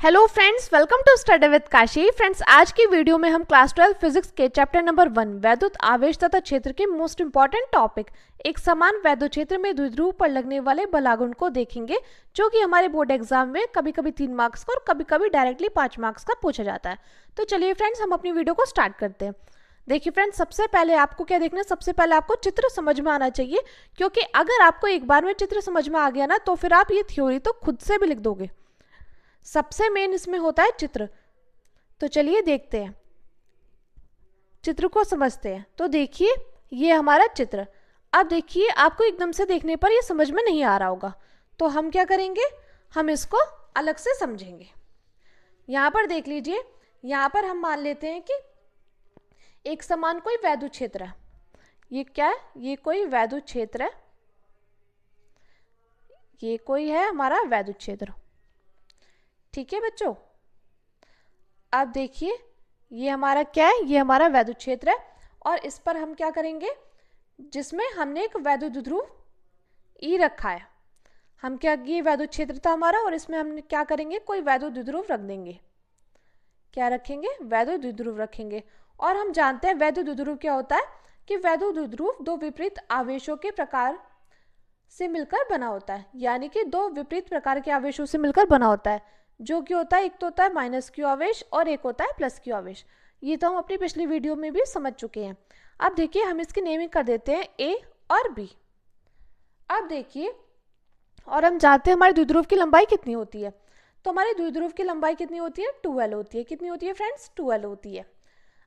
Hello friends, welcome to study with Kashi. Friends, आज की video में हम क्लास 12 फिजिक्स के चैप्टर नंबर 1 वैद्युत आवेश तथा क्षेत्र के मोस्ट इंपॉर्टेंट टॉपिक एक समान वैद्युत क्षेत्र में द्विध्रुव पर लगने वाले बलागुण को देखेंगे, जो कि हमारे बोर्ड एग्जाम में कभी कभी 3 मार्क्स का और कभी कभी डायरेक्टली 5 मार्क्स का पूछा जाता है। तो चलिए फ्रेंड्स, हम अपनी वीडियो को स्टार्ट करते हैं। देखिए फ्रेंड्स, सबसे पहले आपको क्या देखना है, सबसे पहले आपको चित्र समझ में आना चाहिए, क्योंकि अगर आपको एक बार में चित्र समझ में आ गया ना, तो फिर आप ये थ्योरी तो खुद से भी लिख दोगे। सबसे मेन इसमें होता है चित्र। तो चलिए देखते हैं, चित्र को समझते हैं। तो देखिए, ये हमारा चित्र। अब देखिए, आपको एकदम से देखने पर ये समझ में नहीं आ रहा होगा, तो हम क्या करेंगे, हम इसको अलग से समझेंगे। यहाँ पर देख लीजिए, यहाँ पर हम मान लेते हैं कि एक समान कोई वैद्युत क्षेत्र है। ये क्या है, ये कोई वैद्युत क्षेत्र है, ये कोई है हमारा वैद्युत क्षेत्र। ठीक है बच्चों, अब देखिए ये हमारा क्या है, ये हमारा वैद्युत क्षेत्र है। और इस पर हम क्या करेंगे, जिसमें हमने एक वैद्युत द्विध्रुव ई रखा है। हम क्या, ये वैद्युत क्षेत्र था हमारा, और इसमें हम क्या करेंगे, कोई वैद्युत द्विध्रुव रख देंगे। क्या रखेंगे, वैद्युत द्विध्रुव रखेंगे। और हम जानते हैं वैद्युत द्विध्रुव क्या होता है, कि वैद्युत द्विध्रुव दो विपरीत आवेशों के प्रकार से मिलकर बना होता है। यानी कि दो विपरीत प्रकार के आवेशों से मिलकर बना होता है, जो कि होता है, एक तो होता है माइनस क्यू आवेश और एक होता है प्लस क्यू आवेश। ये तो हम अपनी पिछली वीडियो में भी समझ चुके हैं। अब देखिए, हम इसकी नेमिंग कर देते हैं ए और बी। अब देखिए, और हम जानते हैं हमारे द्विध्रुव की लंबाई कितनी होती है। तो हमारे द्विध्रुव की लंबाई कितनी होती है, 2l होती है। कितनी होती है फ्रेंड्स, 2l होती है।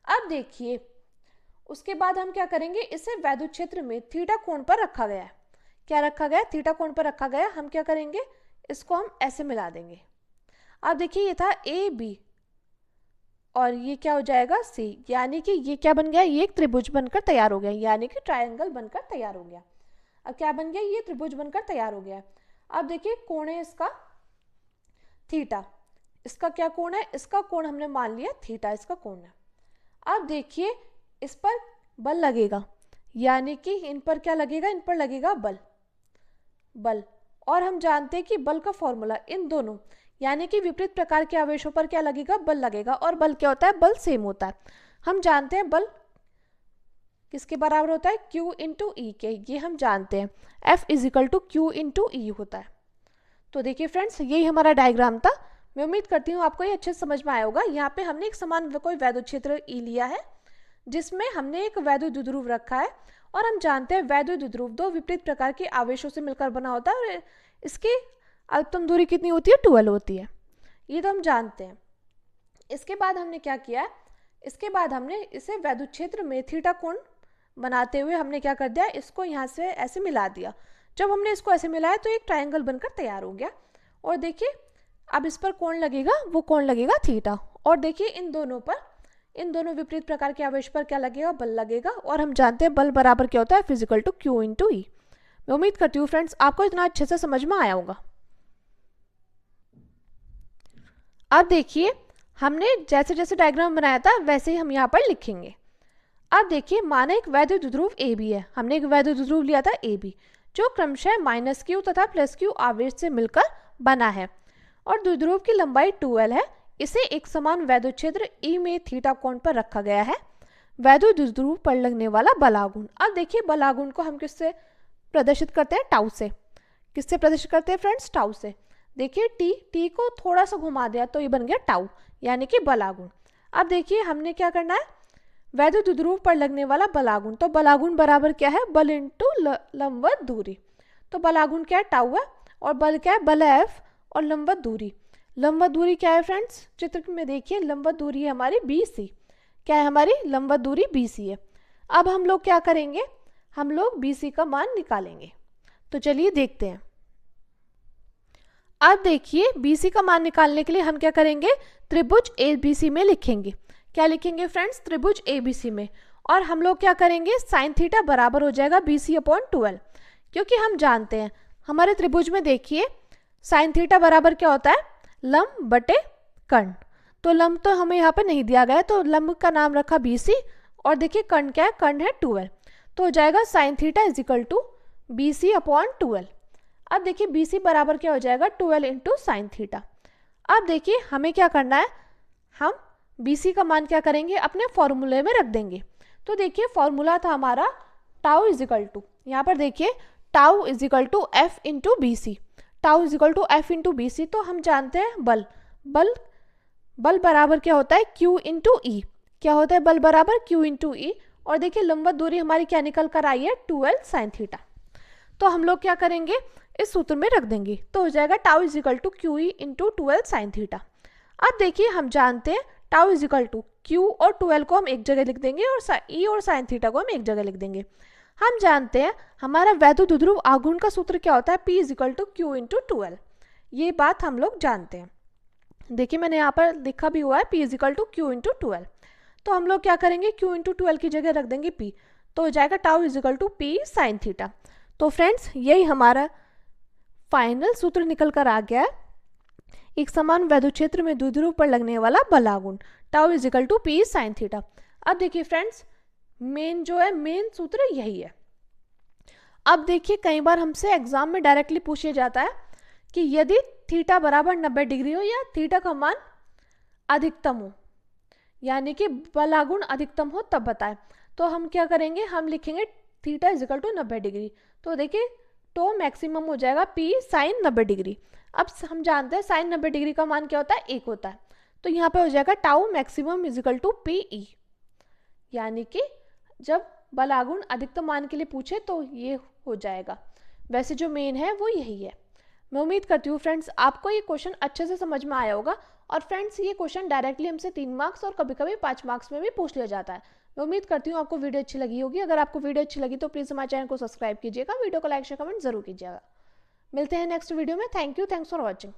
अब देखिए, उसके बाद हम क्या करेंगे, इसे वैद्युत क्षेत्र में थीटा कोण पर रखा गया है। क्या रखा गया, थीटा कोण पर रखा गया। हम क्या करेंगे, इसको हम ऐसे मिला देंगे। अब देखिए, ये था ए बी और ये क्या हो जाएगा सी, यानी कि ये क्या बन गया, ये एक त्रिभुज बनकर तैयार हो गया, यानी कि ट्रायंगल बनकर तैयार हो गया। अब क्या बन गया, ये त्रिभुज बनकर तैयार हो गया। अब देखिए, कोण है इसका थीटा। इसका क्या कोण है, इसका कोण हमने मान लिया थीटा, इसका कोण है। अब देखिए, इस पर बल लगेगा, यानी कि इन पर क्या लगेगा, इन पर लगेगा बल। और हम जानते हैं कि बल का फॉर्मूला इन दोनों, यानी कि विपरीत प्रकार के आवेशों पर क्या लगेगा, बल लगेगा। और बल क्या होता है, बल सेम होता है। हम जानते हैं बल किसके बराबर होता है, Q इंटू ई के। ये हम जानते हैं, F is equal to Q into e होता है। तो देखिए फ्रेंड्स, यही हमारा डायग्राम था। मैं उम्मीद करती हूँ आपको ये अच्छे से समझ में आया होगा। यहाँ पे हमने एक समान कोई वैद्युत क्षेत्र ई लिया है, जिसमें हमने एक वैद्युत द्विध्रुव रखा है। और हम जानते हैं वैद्युत द्विध्रुव दो विपरीत प्रकार के आवेशों से मिलकर बना होता है, और इसकी अल्पतम दूरी कितनी होती है, 2l होती है। ये तो हम जानते हैं। इसके बाद हमने क्या किया, इसके बाद हमने इसे वैद्युत क्षेत्र में थीटा कोण बनाते हुए हमने क्या कर दिया, इसको यहाँ से ऐसे मिला दिया। जब हमने इसको ऐसे मिलाया तो एक ट्रायंगल बनकर तैयार हो गया। और देखिए, अब इस पर कोण लगेगा, वो कोण लगेगा थीटा। और देखिए, इन दोनों पर, इन दोनों विपरीत प्रकार के आवेश पर क्या लगेगा, बल लगेगा। और हम जानते हैं बल बराबर क्या होता है, फिजिकल टू Q इंटू ई। मैं उम्मीद करती हूँ फ्रेंड्स आपको इतना अच्छे से समझ में आया होगा। अब देखिए, हमने जैसे जैसे डायग्राम बनाया था वैसे ही हम यहाँ पर लिखेंगे। अब देखिए, माना एक वैद्युत द्विध्रुव ए बी है। हमने एक वैद्युत द्विध्रुव लिया था ए बी, जो क्रमशः माइनस क्यू तथा प्लस क्यू आवेश से मिलकर बना है, और द्विध्रुव की लंबाई 2l है। इसे एक समान वैद्युत क्षेत्र ई में थीटा कोण पर रखा गया है। वैद्युत द्विध्रुव पर लगने वाला बलागुण। अब देखिए, बलागुण को हम किससे प्रदर्शित करते हैं, टाउ से। किससे प्रदर्शित करते हैं फ्रेंड्स, टाउ से। देखिए, टी को थोड़ा सा घुमा दिया तो ये बन गया टाउ, यानी कि बलागुण। अब देखिए, हमने क्या करना है, वैद्युत द्विध्रुव पर लगने वाला बलागुण। तो बलागुण बराबर क्या है, बल इंटू लंबवत दूरी। तो बलागुण क्या है, टाउ है, और बल क्या है, बल है F, और लंबवत दूरी, लंबवत दूरी क्या है फ्रेंड्स, चित्र में देखिए, लंबवत दूरी है हमारी BC। क्या है हमारी लंबवत दूरी, BC है। अब हम लोग क्या करेंगे, हम लोग BC का मान निकालेंगे। तो चलिए देखते हैं। अब देखिए, BC का मान निकालने के लिए हम क्या करेंगे, त्रिभुज ABC में लिखेंगे। क्या लिखेंगे फ्रेंड्स, त्रिभुज ABC में। और हम लोग क्या करेंगे, साइन थीटा बराबर हो जाएगा BC अपॉन 2l, क्योंकि हम जानते हैं हमारे त्रिभुज में देखिए साइन थीटा बराबर क्या होता है, लंब बटे कर्ण। तो लंब तो हमें यहाँ पे नहीं दिया गया, तो लंब का नाम रखा BC, और देखिए कर्ण क्या है, कर्ण है 2l। तो हो जाएगा sine theta is equal to BC upon 2l। अब देखिए, BC बराबर क्या हो जाएगा, 2l इंटू साइन थीटा। अब देखिए हमें क्या करना है, हम BC का मान क्या करेंगे, अपने फॉर्मूले में रख देंगे। तो देखिए फॉर्मूला था हमारा टाउ इज इक्वल टू, यहाँ पर देखिए tau is equal to F into B C, tau is equal to F into B C. तो हम जानते हैं बल, बल बराबर क्या होता है, Q इंटू ई। क्या होता है बल बराबर Q इंटू ई। और देखिए लंबवत दूरी हमारी क्या निकल कर आई है, 2L साइन थीटा। तो हम लोग क्या करेंगे, इस सूत्र में रख देंगे, तो हो जाएगा tau is equal to Q E into 2L sine theta. अब देखिए हम जानते हैं tau is equal to Q और 2L को हम एक जगह लिख देंगे और ई और साइन थीटा को हम एक जगह लिख देंगे। हम जानते हैं हमारा वैद्युत ध्रुव आघूर्ण का सूत्र क्या होता है, P is equal to Q into 2L। ये बात हम लोग जानते हैं। देखिए मैंने यहाँ पर लिखा भी हुआ है P is equal to Q into 2L। तो हम लोग क्या करेंगे, Q इंटू 2L की जगह रख देंगे P, तो हो जाएगा tau is equal to P sine theta. तो फ्रेंड्स यही हमारा फाइनल सूत्र निकल कर आ गया है, एक समान वैद्युत क्षेत्र में द्विध्रुव पर लगने वाला बल आघूर्ण tau is equal to P sine theta. अब देखिए फ्रेंड्स मेन जो है, मेन सूत्र यही है। अब देखिए कई बार हमसे एग्जाम में डायरेक्टली पूछा जाता है कि यदि थीटा बराबर 90 डिग्री हो या थीटा का मान अधिकतम हो, यानी कि बल आघूर्ण अधिकतम हो, तब बताएं। तो हम क्या करेंगे, हम लिखेंगे theta is equal to 90 degree. तो देखिए तो मैक्सिमम हो जाएगा P साइन 90 डिग्री। अब हम जानते हैं साइन 90 डिग्री का मान क्या होता है, 1 होता है। तो यहाँ पे हो जाएगा tau maximum is equal to PE, यानी कि जब बल आघूर्ण अधिकतम मान के लिए पूछे तो ये हो जाएगा। वैसे जो मेन है वो यही है। मैं उम्मीद करती हूँ फ्रेंड्स आपको ये क्वेश्चन अच्छे से समझ में आया होगा। और फ्रेंड्स ये क्वेश्चन डायरेक्टली हमसे 3 मार्क्स और कभी कभी 5 मार्क्स में भी पूछ लिया जाता है। मैं उम्मीद करती हूँ आपको वीडियो अच्छी लगी होगी। अगर आपको वीडियो अच्छी लगी तो प्लीज़ हमारे चैनल को सब्सक्राइब कीजिएगा, वीडियो को लाइक शेयर कमेंट जरूर कीजिएगा। मिलते हैं नेक्स्ट वीडियो में। Thank you, thanks for watching.